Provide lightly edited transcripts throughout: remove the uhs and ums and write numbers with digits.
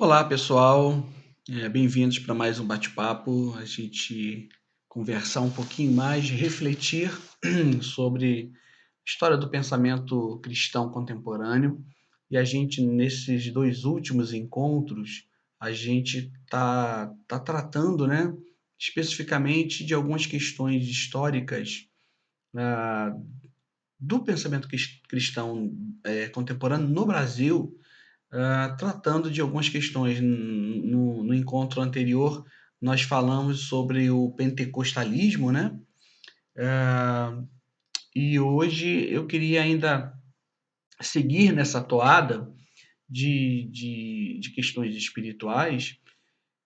Olá, pessoal. Bem-vindos para mais um bate-papo. A gente conversar um pouquinho mais, refletir sobre a história do pensamento cristão contemporâneo. E a gente, nesses dois últimos encontros, a gente tá tratando, né, especificamente de algumas questões históricas ah, do pensamento cristão contemporâneo no Brasil, tratando de algumas questões. No encontro anterior, nós falamos sobre o pentecostalismo, né? Ah, e hoje eu queria ainda seguir nessa toada de questões espirituais,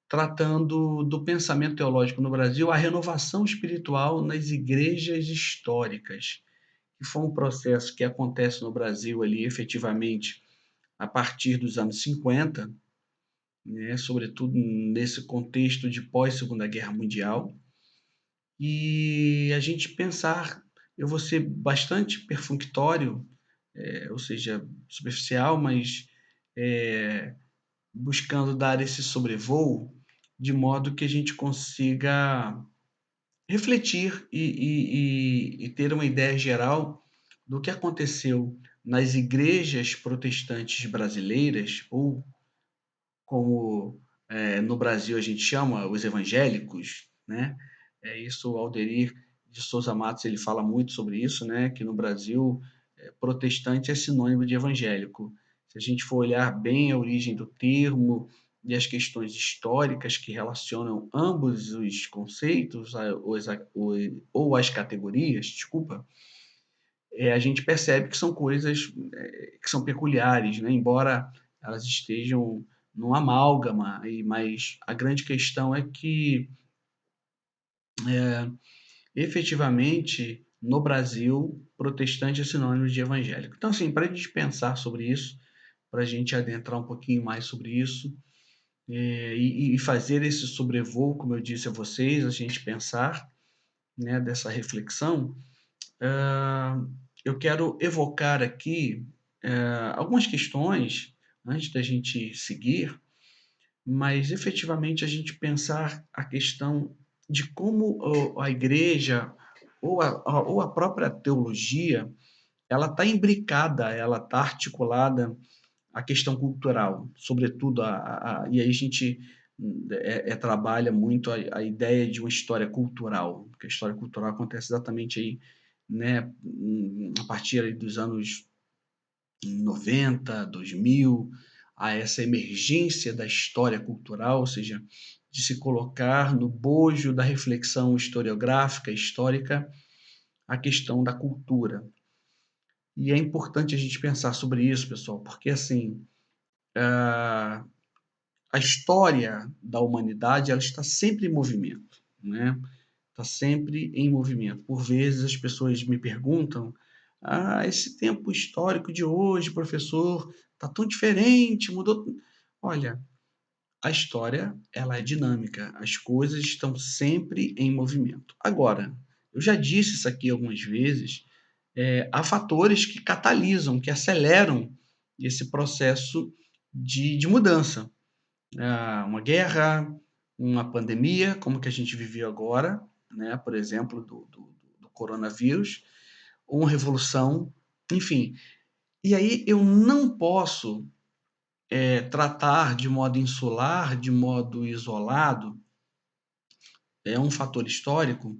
tratando do pensamento teológico no Brasil, a renovação espiritual nas igrejas históricas, que foi um processo que acontece no Brasil ali efetivamente a partir dos anos 50, né, sobretudo nesse contexto de pós-Segunda Guerra Mundial, e a gente pensar, eu vou ser bastante perfunctório, ou seja, superficial, mas é, buscando dar esse sobrevoo de modo que a gente consiga refletir e ter uma ideia geral do que aconteceu nas igrejas protestantes brasileiras, ou como no Brasil a gente chama os evangélicos, né? Isso, o Alderir de Souza Matos, ele fala muito sobre isso, né? Que no Brasil protestante é sinônimo de evangélico. Se a gente for olhar bem a origem do termo e as questões históricas que relacionam ambos os conceitos ou as categorias, desculpa, a gente percebe que são coisas que são peculiares, né? Embora elas estejam num amálgama, mas a grande questão é que, efetivamente, no Brasil, protestante é sinônimo de evangélico. Então, assim, para a gente pensar sobre isso, para a gente adentrar um pouquinho mais sobre isso, e fazer esse sobrevoo, como eu disse a vocês, a gente pensar, né, dessa reflexão, ah, eu quero evocar aqui algumas questões antes da gente seguir, mas efetivamente a gente pensar a questão de como a igreja ou a própria teologia ela está imbricada, ela está articulada à questão cultural, sobretudo e aí a gente trabalha muito a ideia de uma história cultural, porque a história cultural acontece exatamente aí, né, a partir aí dos anos 90, 2000, a essa emergência da história cultural, ou seja, de se colocar no bojo da reflexão historiográfica, histórica, a questão da cultura. E é importante a gente pensar sobre isso, pessoal, porque assim, a história da humanidade ela está sempre em movimento, né? Está sempre em movimento. Por vezes as pessoas me perguntam: esse tempo histórico de hoje, professor, está tão diferente, mudou. Olha, a história ela é dinâmica, as coisas estão sempre em movimento. Agora, eu já disse isso aqui algumas vezes, há fatores que catalisam, que aceleram esse processo de mudança. Uma guerra, uma pandemia, como que a gente viveu agora, né? Por exemplo, do coronavírus, ou uma revolução, enfim. E aí eu não posso tratar de modo insular, de modo isolado, um fator histórico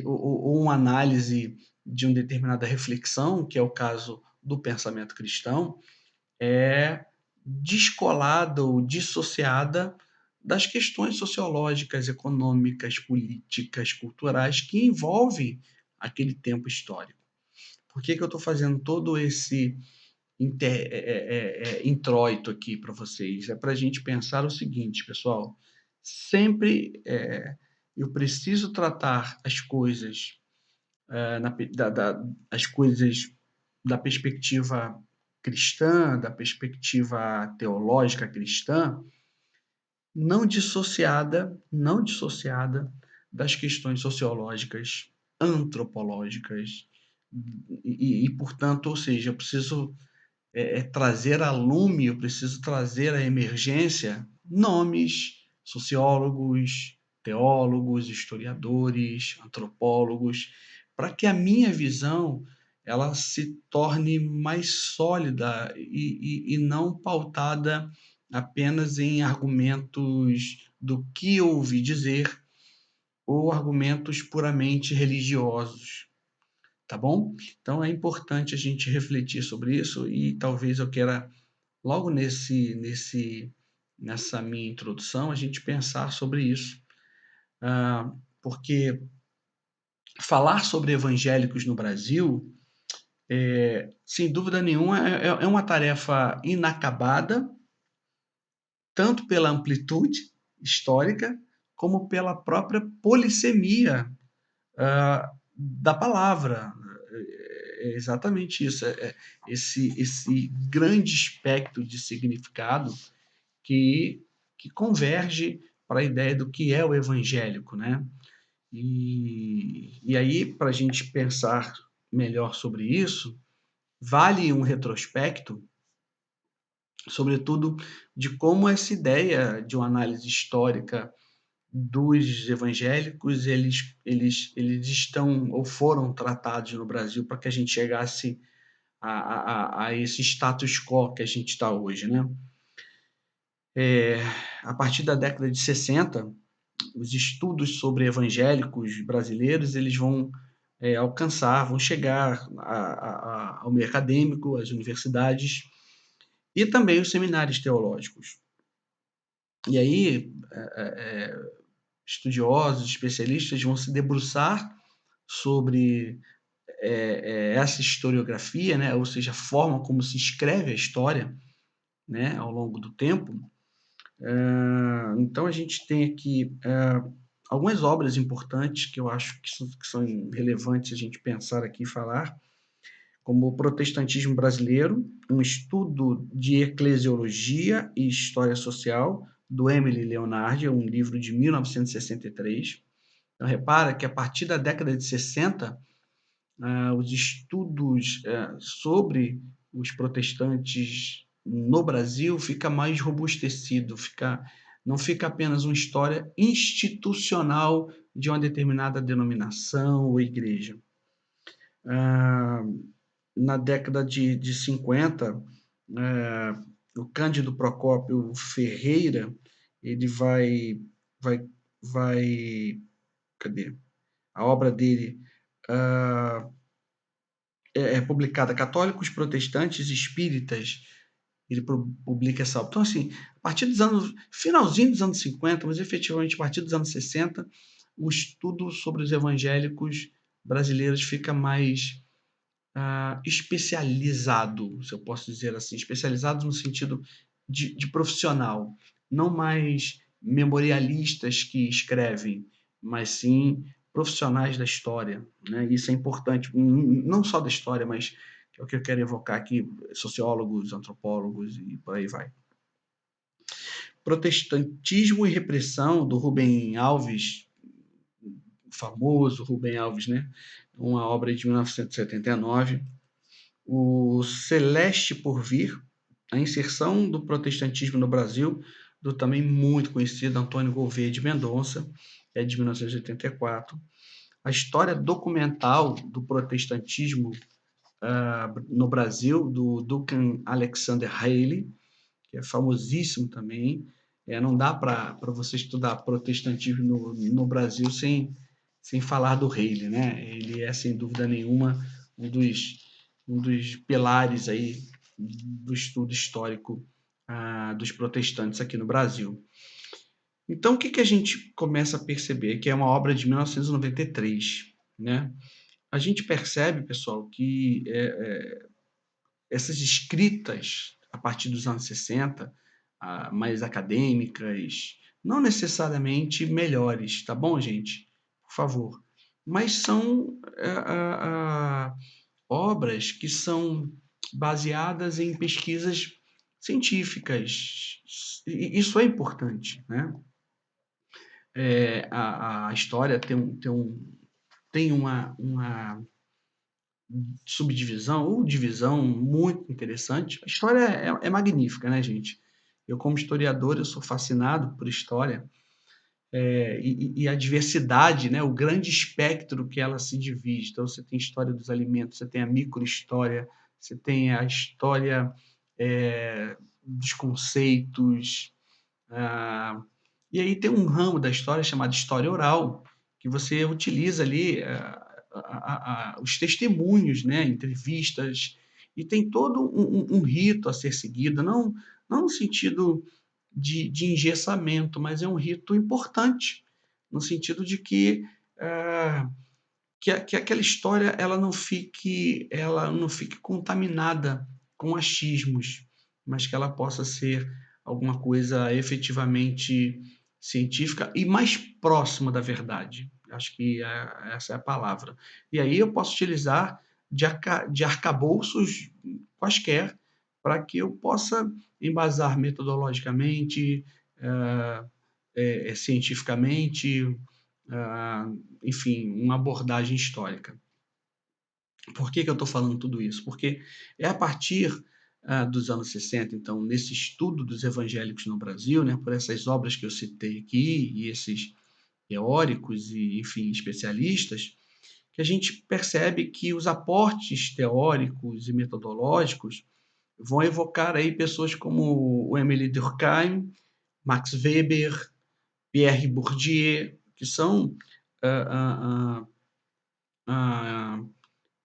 ou uma análise de uma determinada reflexão, que é o caso do pensamento cristão, é descolada ou dissociada das questões sociológicas, econômicas, políticas, culturais que envolvem aquele tempo histórico. Por que, que eu estou fazendo todo esse introito aqui para vocês? É para a gente pensar o seguinte, pessoal: sempre eu preciso tratar as coisas, as coisas da perspectiva cristã, da perspectiva teológica cristã, não dissociada das questões sociológicas, antropológicas, portanto, ou seja, eu preciso trazer a lume, eu preciso trazer à emergência nomes, sociólogos, teólogos, historiadores, antropólogos, para que a minha visão ela se torne mais sólida e não pautada apenas em argumentos do que eu ouvi dizer ou argumentos puramente religiosos, tá bom? Então é importante a gente refletir sobre isso e talvez eu queira logo nessa minha introdução a gente pensar sobre isso, porque falar sobre evangélicos no Brasil, sem dúvida nenhuma, é uma tarefa inacabada, tanto pela amplitude histórica como pela própria polissemia da palavra. É exatamente isso, esse grande espectro de significado que, que converge para a ideia do que é o evangélico, né? E aí, para a gente pensar melhor sobre isso, vale um retrospecto, sobretudo, de como essa ideia de uma análise histórica dos evangélicos, eles estão ou foram tratados no Brasil para que a gente chegasse a esse status quo que a gente está hoje, né? A partir da década de 60, os estudos sobre evangélicos brasileiros eles vão vão chegar ao meio acadêmico, às universidades e também os seminários teológicos. E aí, estudiosos, especialistas vão se debruçar sobre essa historiografia, né? Ou seja, a forma como se escreve a história, né? Ao longo do tempo. Então, a gente tem aqui algumas obras importantes que eu acho que são relevantes a gente pensar aqui e falar, como o Protestantismo Brasileiro, um estudo de eclesiologia e história social, do Emily Leonardi, um livro de 1963. Então, repara que a partir da década de 60, os estudos sobre os protestantes no Brasil fica mais robustecido, não fica apenas uma história institucional de uma determinada denominação ou igreja. Na década de 50, o Cândido Procópio Ferreira, ele vai, cadê? A obra dele é publicada Católicos, Protestantes, Espíritas, ele publica essa obra. Então, assim, a partir finalzinho dos anos 50, mas efetivamente a partir dos anos 60, o estudo sobre os evangélicos brasileiros fica mais especializado, se eu posso dizer assim, especializado no sentido de profissional, não mais memorialistas que escrevem, mas sim profissionais da história, né? Isso é importante, não só da história, mas é o que eu quero evocar aqui, sociólogos, antropólogos e por aí vai. Protestantismo e Repressão, do Rubem Alves, famoso Rubem Alves, né? Uma obra de 1979. O Celeste por Vir, a inserção do protestantismo no Brasil, do também muito conhecido Antônio Gouveia de Mendonça, é de 1984. A história documental do protestantismo no Brasil, do Duncan Alexander Haley, que é famosíssimo também. Não dá para você estudar protestantismo no Brasil sem falar do Haley, né? Ele é, sem dúvida nenhuma, um dos pilares aí do estudo histórico dos protestantes aqui no Brasil. Então, o que a gente começa a perceber? Que é uma obra de 1993, né? A gente percebe, pessoal, que essas escritas a partir dos anos 60, mais acadêmicas, não necessariamente melhores, tá bom, gente? Por favor. Mas são obras que são baseadas em pesquisas científicas. Isso é importante, né? A história tem uma subdivisão ou divisão muito interessante. A história é magnífica, né, gente? Eu, como historiador, eu sou fascinado por história, e a diversidade, né, o grande espectro que ela se divide. Então, você tem história dos alimentos, você tem a microhistória, você tem a história dos conceitos, ah, e aí tem um ramo da história chamado história oral, que você utiliza ali os testemunhos, né, entrevistas, e tem todo um rito a ser seguido, não no sentido de engessamento, mas é um rito importante, no sentido de ah, que aquela história ela não fique contaminada com achismos, mas que ela possa ser alguma coisa efetivamente científica e mais próxima da verdade. Acho que essa é a palavra. E aí eu posso utilizar de arcabouços quaisquer para que eu possa embasar metodologicamente, eh, cientificamente, ah, enfim, uma abordagem histórica. Por que eu estou falando tudo isso? Porque é a partir dos anos 60, então, nesse estudo dos evangélicos no Brasil, né, por essas obras que eu citei aqui, e esses teóricos e, enfim, especialistas, que a gente percebe que os aportes teóricos e metodológicos vão evocar aí pessoas como o Émile Durkheim, Max Weber, Pierre Bourdieu, que são ah, ah, ah,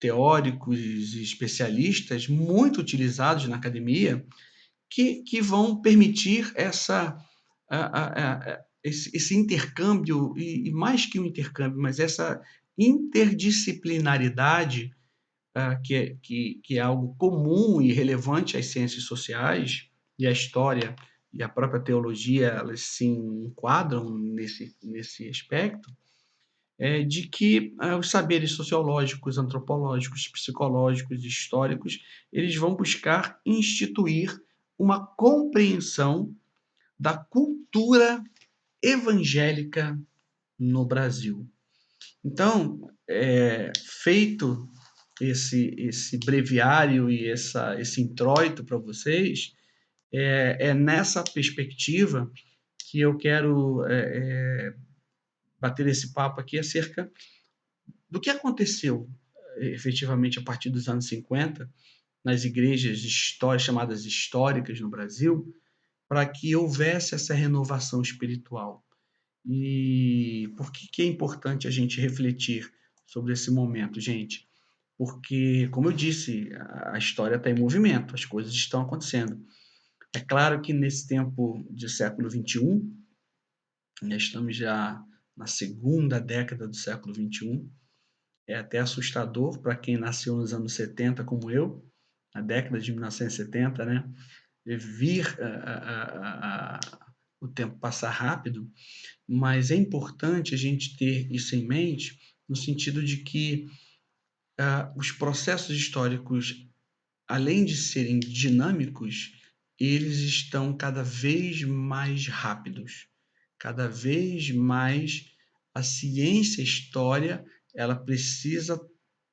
teóricos e especialistas muito utilizados na academia, que vão permitir esse intercâmbio, e mais que um intercâmbio, mas essa interdisciplinaridade, que é algo comum e relevante às ciências sociais, e a história e a própria teologia, elas se enquadram nesse aspecto, de que os saberes sociológicos, antropológicos, psicológicos, históricos, eles vão buscar instituir uma compreensão da cultura evangélica no Brasil. Então, feito esse breviário e esse introito para vocês, é nessa perspectiva que eu quero bater esse papo aqui acerca do que aconteceu efetivamente a partir dos anos 50 nas igrejas chamadas históricas no Brasil, para que houvesse essa renovação espiritual. E por que é importante a gente refletir sobre esse momento, gente? Porque, como eu disse, a história está em movimento, as coisas estão acontecendo. É claro que nesse tempo de século XXI, nós estamos já na segunda década do século XXI, é até assustador para quem nasceu nos anos 70, como eu, na década de 1970, né? Vir o tempo passar rápido, mas é importante a gente ter isso em mente, no sentido de que os processos históricos, além de serem dinâmicos, eles estão cada vez mais rápidos, cada vez mais a ciência, a história, ela precisa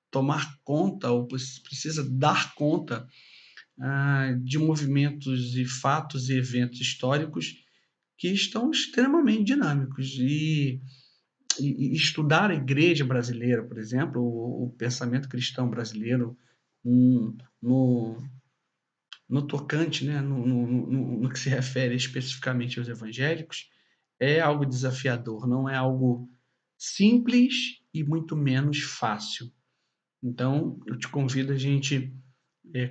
tomar conta ou precisa dar conta de movimentos e fatos e eventos históricos que estão extremamente dinâmicos. E estudar a igreja brasileira, por exemplo, o pensamento cristão brasileiro, no, no tocante, né, no que se refere especificamente aos evangélicos, é algo desafiador, não é algo simples e muito menos fácil. Então, eu te convido a gente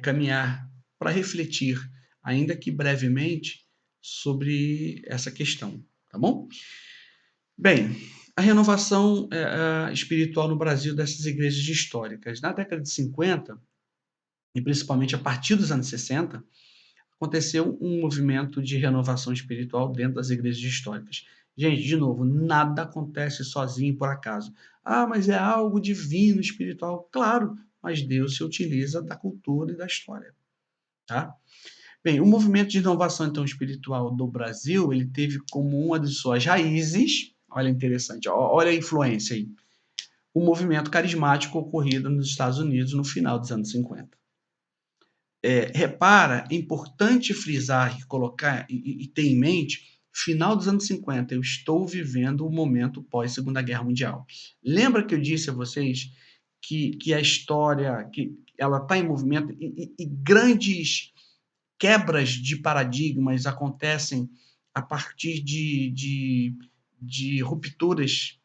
caminhar para refletir, ainda que brevemente, sobre essa questão, tá bom? Bem, a renovação espiritual no Brasil dessas igrejas históricas. Na década de 50, e principalmente a partir dos anos 60, aconteceu um movimento de renovação espiritual dentro das igrejas históricas. Gente, de novo, nada acontece sozinho por acaso. Ah, mas é algo divino, espiritual. Claro, mas Deus se utiliza da cultura e da história. Tá? Bem, o movimento de inovação então espiritual do Brasil, ele teve como uma de suas raízes, olha interessante, olha a influência aí, o movimento carismático ocorrido nos Estados Unidos no final dos anos 50. Repara, é importante frisar e colocar e ter em mente, final dos anos 50, eu estou vivendo o momento pós-Segunda Guerra Mundial. Lembra que eu disse a vocês que a história, que ela está em movimento e grandes quebras de paradigmas acontecem a partir de rupturas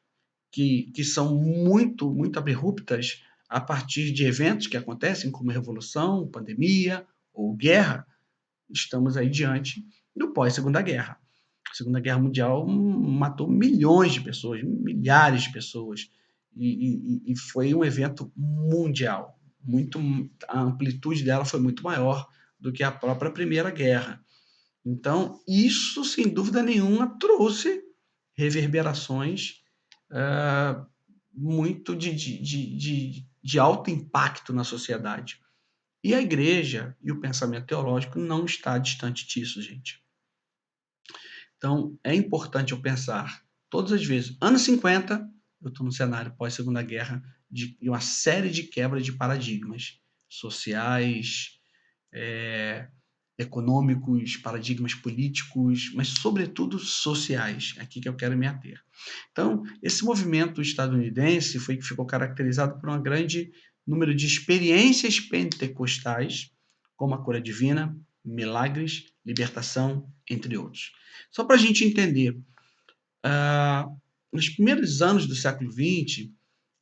que são muito, muito abruptas a partir de eventos que acontecem, como revolução, pandemia ou guerra. Estamos aí diante do pós-Segunda Guerra. A Segunda Guerra Mundial matou milhões de pessoas, milhares de pessoas, e foi um evento mundial. A amplitude dela foi muito maior do que a própria Primeira Guerra. Então, isso, sem dúvida nenhuma, trouxe reverberações muito de alto impacto na sociedade. E a igreja e o pensamento teológico não está distante disso, gente. Então, é importante eu pensar todas as vezes. Anos 50, eu estou no cenário pós-Segunda Guerra de uma série de quebras de paradigmas sociais, econômicos, paradigmas políticos, mas, sobretudo, sociais. Aqui que eu quero me ater. Então, esse movimento estadunidense ficou caracterizado por um grande número de experiências pentecostais, como a cura divina, milagres, libertação, entre outros. Só para a gente entender, nos primeiros anos do século XX,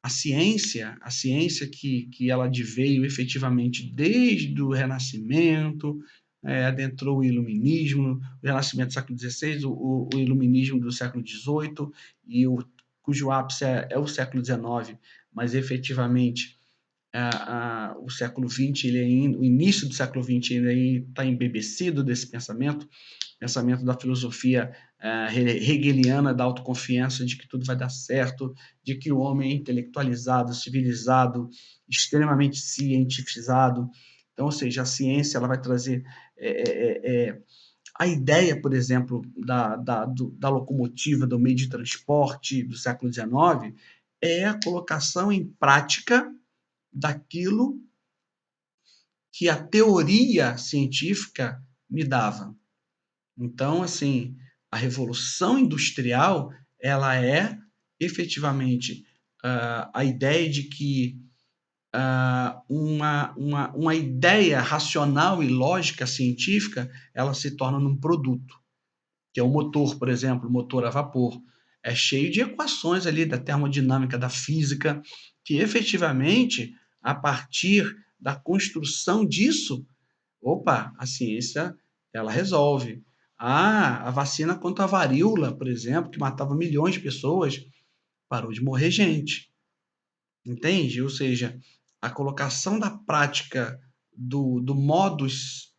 a ciência que ela adveio efetivamente desde o Renascimento, adentrou o Iluminismo, o Renascimento do século XVI, o Iluminismo do século XVIII, cujo ápice é o século XIX, mas efetivamente o século XX, o início do século XX ele está embebecido desse pensamento da filosofia hegeliana da autoconfiança de que tudo vai dar certo, de que o homem é intelectualizado, civilizado, extremamente cientificizado. Então, ou seja, a ciência ela vai trazer a ideia, por exemplo, da locomotiva, do meio de transporte do século XIX, é a colocação em prática daquilo que a teoria científica me dava. Então, assim, a revolução industrial, ela é efetivamente a ideia de que uma ideia racional e lógica científica, ela se torna num produto, que é o motor, por exemplo, o motor a vapor. É cheio de equações ali da termodinâmica, da física, que efetivamente, a partir da construção disso, a ciência ela resolve. A vacina contra a varíola, por exemplo, que matava milhões de pessoas, parou de morrer gente. Entende? Ou seja, a colocação da prática do modus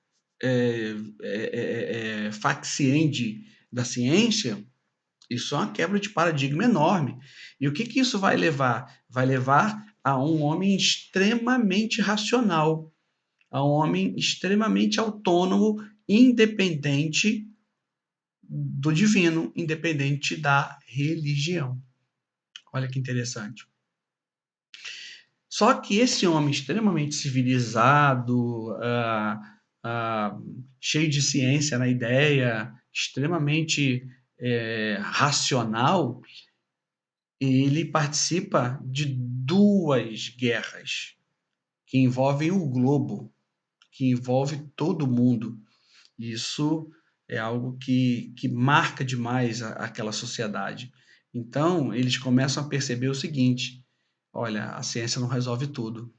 faciendi da ciência, isso é uma quebra de paradigma enorme. E o que isso vai levar? Vai levar a um homem extremamente racional, a um homem extremamente autônomo, independente do divino, independente da religião. Olha que interessante. Só que esse homem extremamente civilizado, cheio de ciência na ideia, extremamente racional, ele participa de 2 guerras que envolvem o globo, que envolve todo mundo. Isso é algo que marca demais aquela sociedade. Então, eles começam a perceber o seguinte: olha, a ciência não resolve tudo.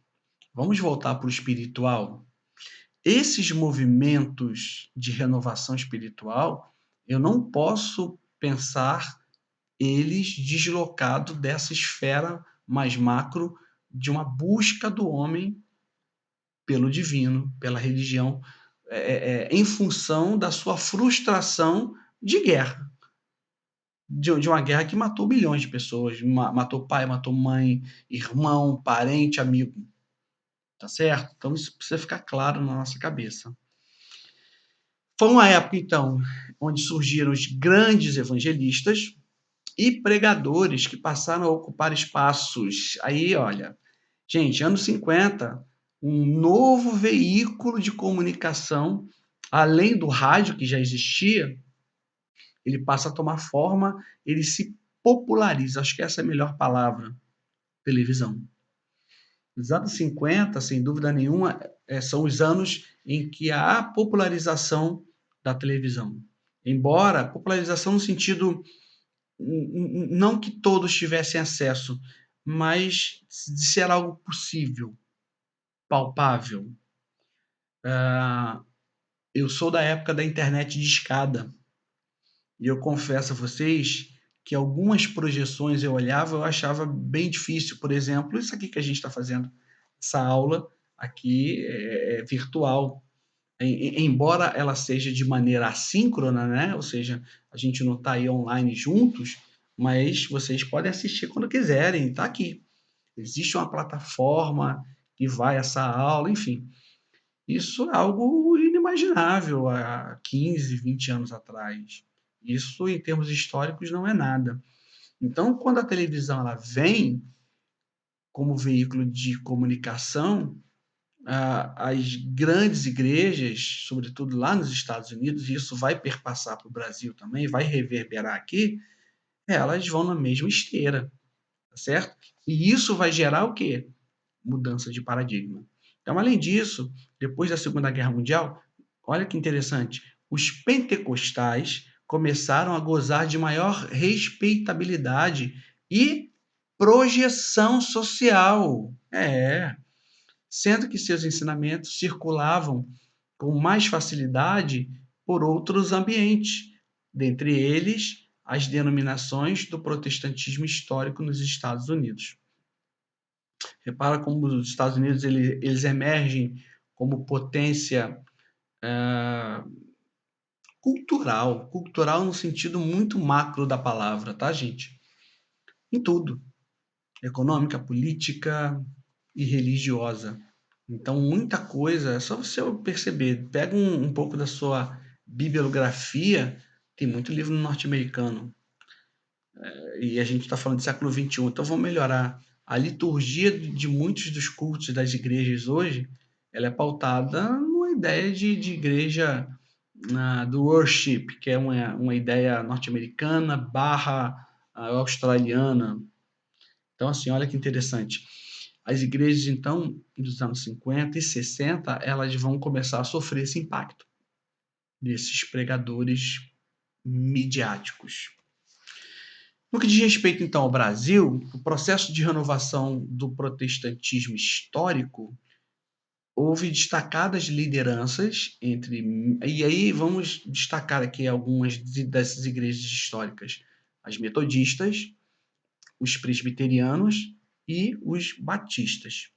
Vamos voltar para o espiritual? Esses movimentos de renovação espiritual, eu não posso pensar eles deslocados dessa esfera mais macro de uma busca do homem pelo divino, pela religião, em função da sua frustração de guerra. De uma guerra que matou bilhões de pessoas, matou pai, matou mãe, irmão, parente, amigo. Tá certo? Então isso precisa ficar claro na nossa cabeça. Foi uma época, então, onde surgiram os grandes evangelistas, e pregadores que passaram a ocupar espaços. Aí, olha, gente, anos 50, um novo veículo de comunicação, além do rádio que já existia, ele passa a tomar forma, ele se populariza. Acho que essa é a melhor palavra, televisão. Os anos 50, sem dúvida nenhuma, são os anos em que há a popularização da televisão. Embora popularização no sentido não que todos tivessem acesso, mas de ser algo possível, palpável. Eu sou da época da internet de escada e eu confesso a vocês que algumas projeções eu olhava, eu achava bem difícil. Por exemplo, isso aqui que a gente está fazendo, essa aula aqui é virtual. Embora ela seja de maneira assíncrona, né? Ou seja, a gente não está aí online juntos, mas vocês podem assistir quando quiserem, está aqui. Existe uma plataforma que vai essa aula, enfim. Isso é algo inimaginável há 15, 20 anos atrás. Isso, em termos históricos, não é nada. Então, quando a televisão ela vem como veículo de comunicação, as grandes igrejas, sobretudo lá nos Estados Unidos, e isso vai perpassar para o Brasil também, vai reverberar aqui, elas vão na mesma esteira, tá certo? E isso vai gerar o quê? Mudança de paradigma. Então, além disso, depois da Segunda Guerra Mundial, olha que interessante, os pentecostais começaram a gozar de maior respeitabilidade e projeção social. Sendo que seus ensinamentos circulavam com mais facilidade por outros ambientes, dentre eles as denominações do protestantismo histórico nos Estados Unidos. Repara como os Estados Unidos eles emergem como potência cultural no sentido muito macro da palavra, tá, gente? Em tudo, econômica, política e religiosa. Então, muita coisa, é só você perceber, pega um pouco da sua bibliografia, tem muito livro norte-americano, e a gente está falando do século XXI, então vamos melhorar. A liturgia de muitos dos cultos das igrejas hoje, ela é pautada numa ideia de igreja do worship, que é uma ideia norte-americana barra australiana. Então, assim, olha que interessante. As igrejas, então, dos anos 50 e 60, elas vão começar a sofrer esse impacto desses pregadores midiáticos. No que diz respeito, então, ao Brasil, o processo de renovação do protestantismo histórico houve destacadas lideranças entre... E aí vamos destacar aqui algumas dessas igrejas históricas. As metodistas, os presbiterianos e os batistas.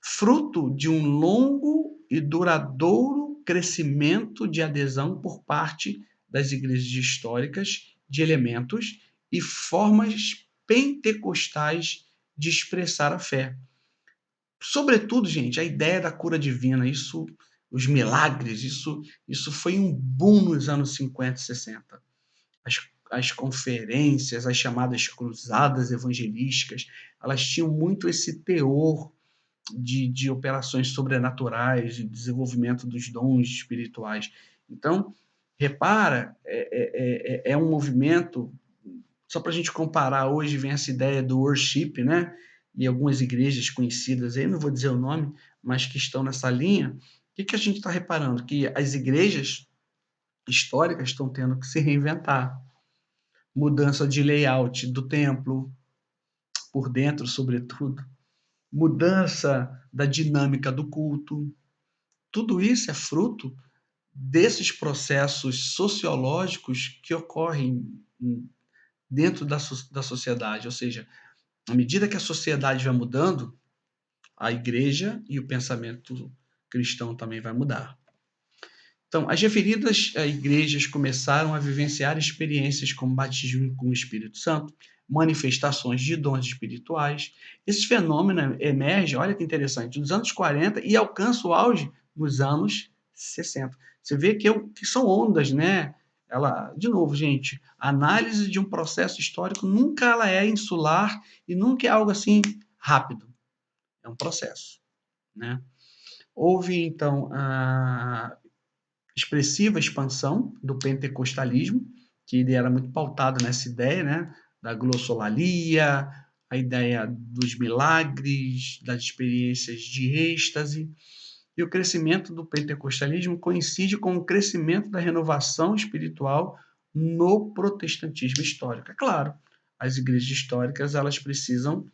Fruto de um longo e duradouro crescimento de adesão por parte das igrejas históricas de elementos e formas pentecostais de expressar a fé. Sobretudo, gente, a ideia da cura divina, isso, os milagres, isso foi um boom nos anos 50 e 60. As conferências, as chamadas cruzadas evangelísticas, elas tinham muito esse teor de operações sobrenaturais, de desenvolvimento dos dons espirituais. Então, repara, é um movimento, só para a gente comparar, hoje vem essa ideia do worship, né? E algumas igrejas conhecidas aí, não vou dizer o nome, mas que estão nessa linha. O que a gente está reparando? Que as igrejas históricas estão tendo que se reinventar. Mudança de layout do templo, por dentro, sobretudo. Mudança da dinâmica do culto. Tudo isso é fruto desses processos sociológicos que ocorrem dentro da sociedade. Ou seja, à medida que a sociedade vai mudando, a igreja e o pensamento cristão também vai mudar. Então, as referidas igrejas começaram a vivenciar experiências como batismo com o Espírito Santo, manifestações de dons espirituais. Esse fenômeno emerge, olha que interessante, nos anos 40 e alcança o auge nos anos 60. Você vê que são ondas, né? Ela, de novo, gente, a análise de um processo histórico nunca ela é insular e nunca é algo assim rápido. É um processo, né? Houve, então, a expressiva expansão do pentecostalismo, que ele era muito pautado nessa ideia, né, da glossolalia, a ideia dos milagres, das experiências de êxtase, e o crescimento do pentecostalismo coincide com o crescimento da renovação espiritual no protestantismo histórico. É claro, as igrejas históricas elas precisam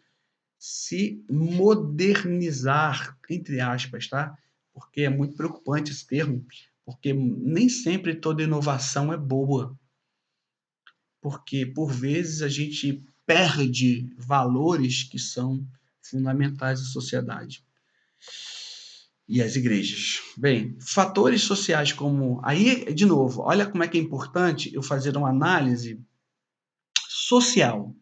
se modernizar, entre aspas, tá? Porque é muito preocupante esse termo, porque nem sempre toda inovação é boa, porque por vezes a gente perde valores que são fundamentais à sociedade e às igrejas. Bem, fatores sociais como aí, de novo, olha como é que é importante eu fazer uma análise social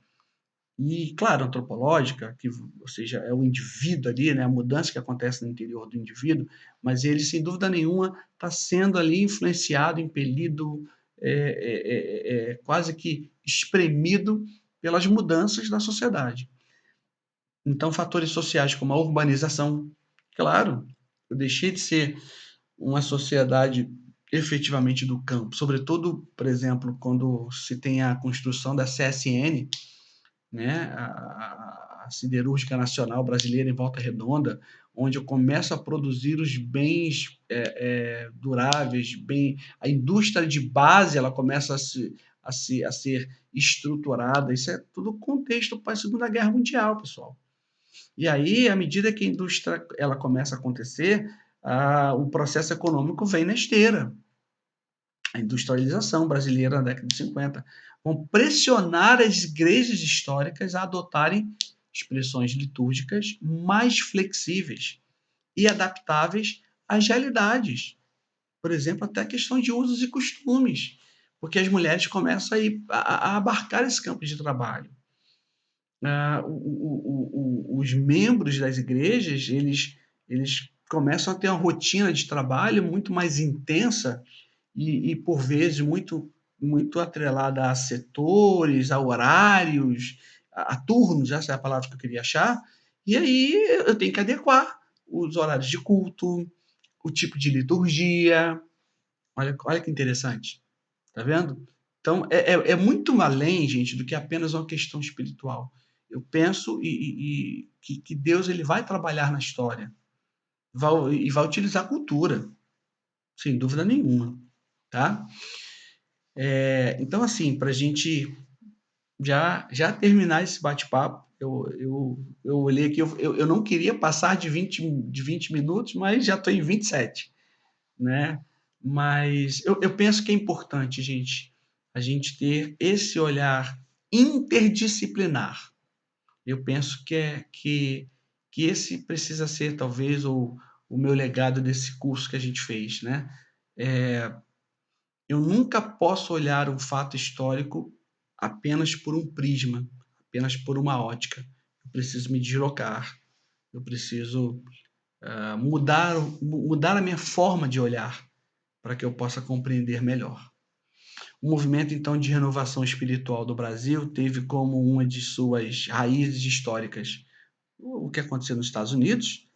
e, claro, antropológica, que, ou seja, é o indivíduo ali, né, a mudança que acontece no interior do indivíduo, mas ele, sem dúvida nenhuma, está sendo ali influenciado, impelido, quase que espremido pelas mudanças da sociedade. Então, fatores sociais como a urbanização, claro, eu deixei de ser uma sociedade efetivamente do campo, sobretudo, por exemplo, quando se tem a construção da CSN, né, a Siderúrgica Nacional Brasileira em Volta Redonda, onde eu começo a produzir os bens duráveis, bem, a indústria de base ela começa a ser estruturada. Isso é tudo contexto para a Segunda Guerra Mundial, pessoal. E aí, à medida que a indústria ela começa a acontecer, o processo econômico vem na esteira. A industrialização brasileira na década de 50 vão pressionar as igrejas históricas a adotarem expressões litúrgicas mais flexíveis e adaptáveis às realidades. Por exemplo, até a questão de usos e costumes, porque as mulheres começam a abarcar esse campo de trabalho. Os membros das igrejas, eles começam a ter uma rotina de trabalho muito mais intensa e por vezes muito atrelada a setores, a horários, a turnos, essa é a palavra que eu queria achar, e aí eu tenho que adequar os horários de culto, o tipo de liturgia. Olha que interessante, tá vendo? Então é muito além, gente, do que apenas uma questão espiritual. Eu penso que Deus ele vai trabalhar na história vai utilizar a cultura, sem dúvida nenhuma, tá? Então, assim, para a gente já terminar esse bate-papo, eu olhei aqui, eu não queria passar de 20 minutos, mas já estou em 27, né? Mas eu penso que é importante, gente, a gente ter esse olhar interdisciplinar. Eu penso que esse precisa ser, talvez, o meu legado desse curso que a gente fez, né? Eu nunca posso olhar um fato histórico apenas por um prisma, apenas por uma ótica. Eu preciso me deslocar, eu preciso mudar a minha forma de olhar para que eu possa compreender melhor. O movimento, então, de renovação espiritual do Brasil teve como uma de suas raízes históricas o que aconteceu nos Estados Unidos,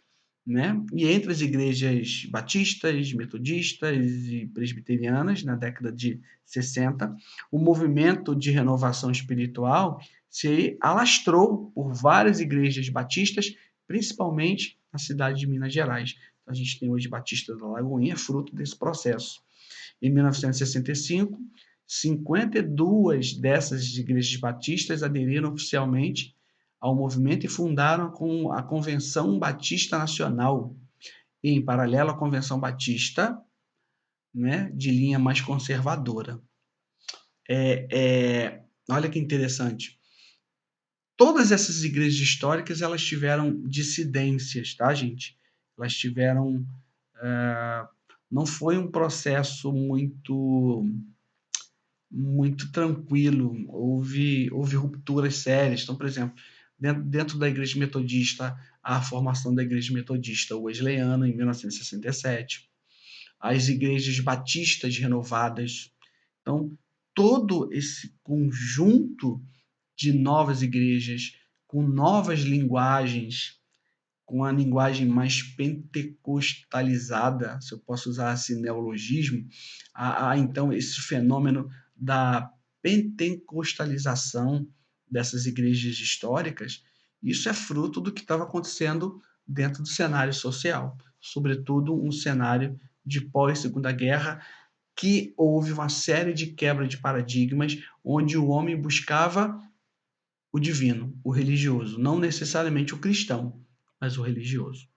né? E entre as igrejas batistas, metodistas e presbiterianas, na década de 60, o movimento de renovação espiritual se alastrou por várias igrejas batistas, principalmente na cidade de Minas Gerais. Então, a gente tem hoje Batista da Lagoinha, fruto desse processo. Em 1965, 52 dessas igrejas batistas aderiram oficialmente ao movimento e fundaram a Convenção Batista Nacional, e, em paralelo à Convenção Batista, né, de linha mais conservadora. Olha que interessante. Todas essas igrejas históricas elas tiveram dissidências, tá, gente? Elas tiveram. Não foi um processo muito tranquilo, houve rupturas sérias. Então, por exemplo, dentro da igreja metodista, a formação da igreja metodista wesleyana, em 1967, as igrejas batistas renovadas, Então, todo esse conjunto de novas igrejas, com novas linguagens, com a linguagem mais pentecostalizada, se eu posso usar esse neologismo, então esse fenômeno da pentecostalização dessas igrejas históricas, isso é fruto do que estava acontecendo dentro do cenário social, sobretudo um cenário de pós-Segunda Guerra, que houve uma série de quebra de paradigmas, onde o homem buscava o divino, o religioso, não necessariamente o cristão, mas o religioso.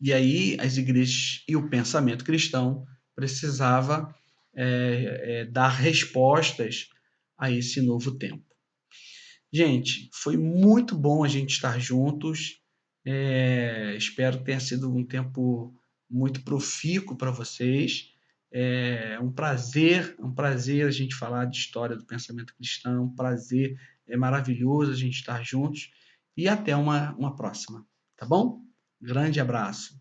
E aí as igrejas e o pensamento cristão precisava dar respostas a esse novo tempo. Gente, foi muito bom a gente estar juntos. Espero que tenha sido um tempo muito profícuo para vocês. É um prazer a gente falar de história do pensamento cristão, um prazer, é maravilhoso a gente estar juntos e até uma próxima, tá bom? Grande abraço.